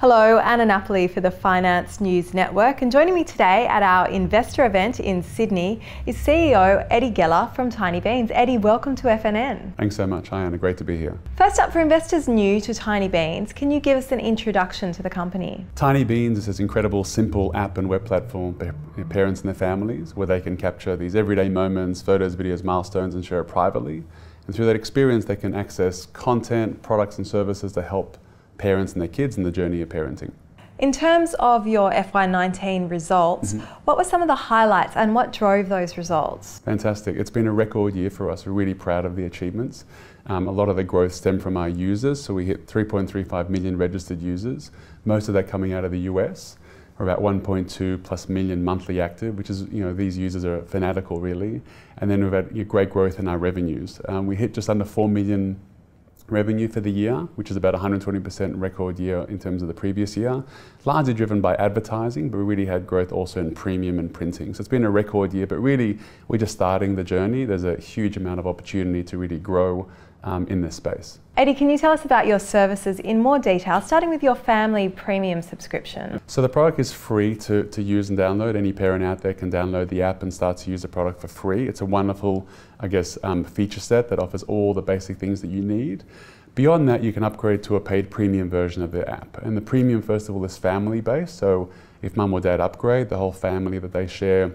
Hello, Anna Napoli for the Finance News Network, and joining me today at our investor event in Sydney is CEO Eddie Geller from Tinybeans. Eddie, welcome to FNN. Thanks so much. Hi Anna, great to be here. First up, for investors new to Tinybeans, can you give us an introduction to the company? Tinybeans is this incredible, simple app and web platform for parents and their families where they can capture these everyday moments, photos, videos, milestones, and share it privately. And through that experience, they can access content, products, and services to help parents and their kids in the journey of parenting. In terms of your FY19 results, what were some of the highlights and what drove those results? Fantastic. It's been a record year for us. We're really proud of the achievements. A lot of the growth stemmed from our users, so we hit 3.35 million registered users, most of that coming out of the US. We're about 1.2 plus million monthly active, which is, these users are fanatical really. And then we've had great growth in our revenues. We hit just under 4 million revenue for the year, which is about 120% record year in terms of the previous year, largely driven by advertising, but we really had growth also in premium and printing. So it's been a record year, but really we're just starting the journey. There's a huge amount of opportunity to really grow in this space. Eddie, can you tell us about your services in more detail, starting with your family premium subscription? So the product is free to use and download. Any parent out there can download the app and start to use the product for free. It's a wonderful, feature set that offers all the basic things that you need. Beyond that, you can upgrade to a paid premium version of the app. And the premium, first of all, is family-based. So if mum or dad upgrade, the whole family that they share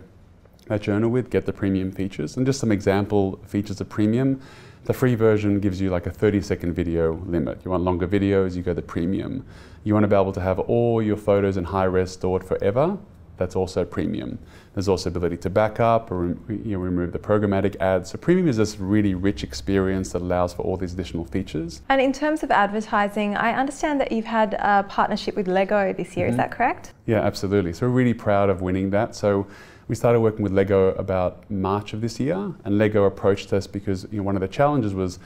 that journal with get the premium features. And just some example features of premium. The free version gives you like a 30-second video limit. You want longer videos, you go the premium. You want to be able to have all your photos in high-res stored forever. That's also premium. There's also ability to back up or remove the programmatic ads. So premium is this really rich experience that allows for all these additional features. And in terms of advertising, I understand that you've had a partnership with Lego this year, is that correct? Yeah, absolutely. So we're really proud of winning that. So we started working with Lego about March of this year, and Lego approached us because one of the challenges was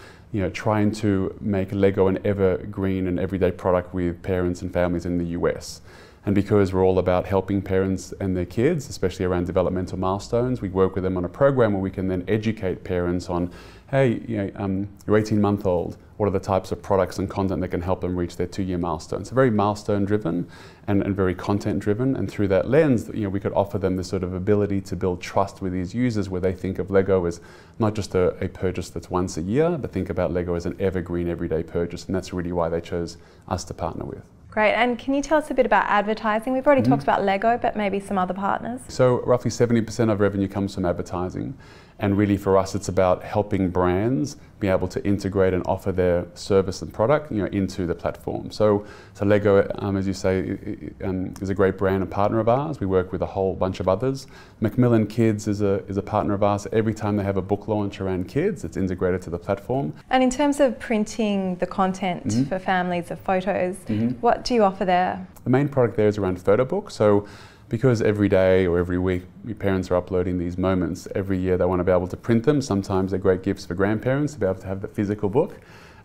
trying to make Lego an evergreen and everyday product with parents and families in the US. And because we're all about helping parents and their kids, especially around developmental milestones, we work with them on a program where we can then educate parents on, hey, you're 18-month-old, what are the types of products and content that can help them reach their 2-year milestone? So very milestone-driven and very content-driven, and through that lens, we could offer them this sort of ability to build trust with these users where they think of Lego as not just a purchase that's once a year, but think about Lego as an evergreen, everyday purchase, and that's really why they chose us to partner with. Great, and can you tell us a bit about advertising? We've already talked about Lego, but maybe some other partners. So roughly 70% of revenue comes from advertising. And really for us, it's about helping brands be able to integrate and offer their service and product into the platform. So Lego, as you say, is a great brand and partner of ours. We work with a whole bunch of others. Macmillan Kids is a partner of ours. Every time they have a book launch around kids, it's integrated to the platform. And in terms of printing the content for families of photos, what do you offer there? The main product there is around photo books. So because every day or every week your parents are uploading these moments, every year they want to be able to print them. Sometimes they're great gifts for grandparents to be able to have the physical book.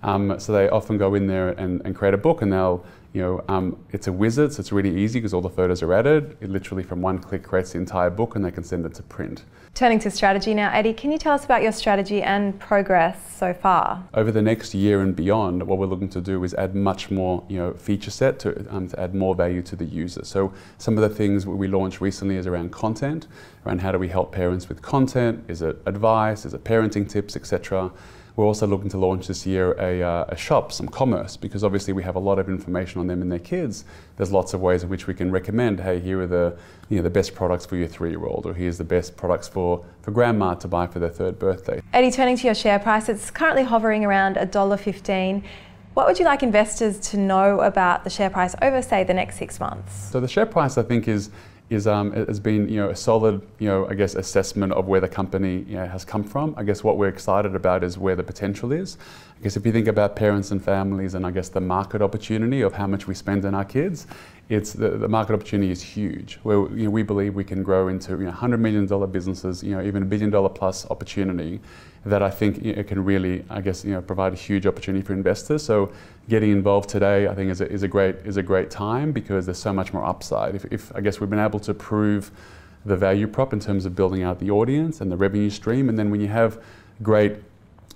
So they often go in there and create a book, and they'll, it's a wizard, so it's really easy because all the photos are added. It literally from one click creates the entire book and they can send it to print. Turning to strategy now, Eddie, can you tell us about your strategy and progress so far? Over the next year and beyond, what we're looking to do is add much more feature set to add more value to the user. So some of the things we launched recently is around content, around how do we help parents with content, is it advice, is it parenting tips, etc. We're also looking to launch this year a shop, some commerce, because obviously we have a lot of information on them and their kids. There's lots of ways in which we can recommend, hey, here are the best products for your 3-year-old, or here's the best products for grandma to buy for their 3rd birthday. Eddie, turning to your share price, it's currently hovering around $1.15. What would you like investors to know about the share price over, say, the next 6 months? So the share price, I think, has been a solid assessment of where the company has come from. I guess what we're excited about is where the potential is. I guess if you think about parents and families and I guess the market opportunity of how much we spend on our kids, it's the market opportunity is huge. Where we believe we can grow into $100 million businesses, even $1 billion plus opportunity that I think it can really provide a huge opportunity for investors. So getting involved today I think is a great time because there's so much more upside. If I guess we've been able to prove the value prop in terms of building out the audience and the revenue stream, and then when you have great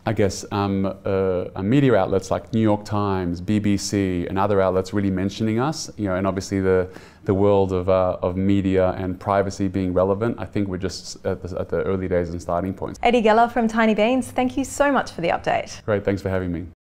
I guess, media outlets like New York Times, BBC, and other outlets really mentioning us, and obviously the world of media and privacy being relevant, I think we're just at the early days and starting points. Eddie Geller from Tinybeans, thank you so much for the update. Great, thanks for having me.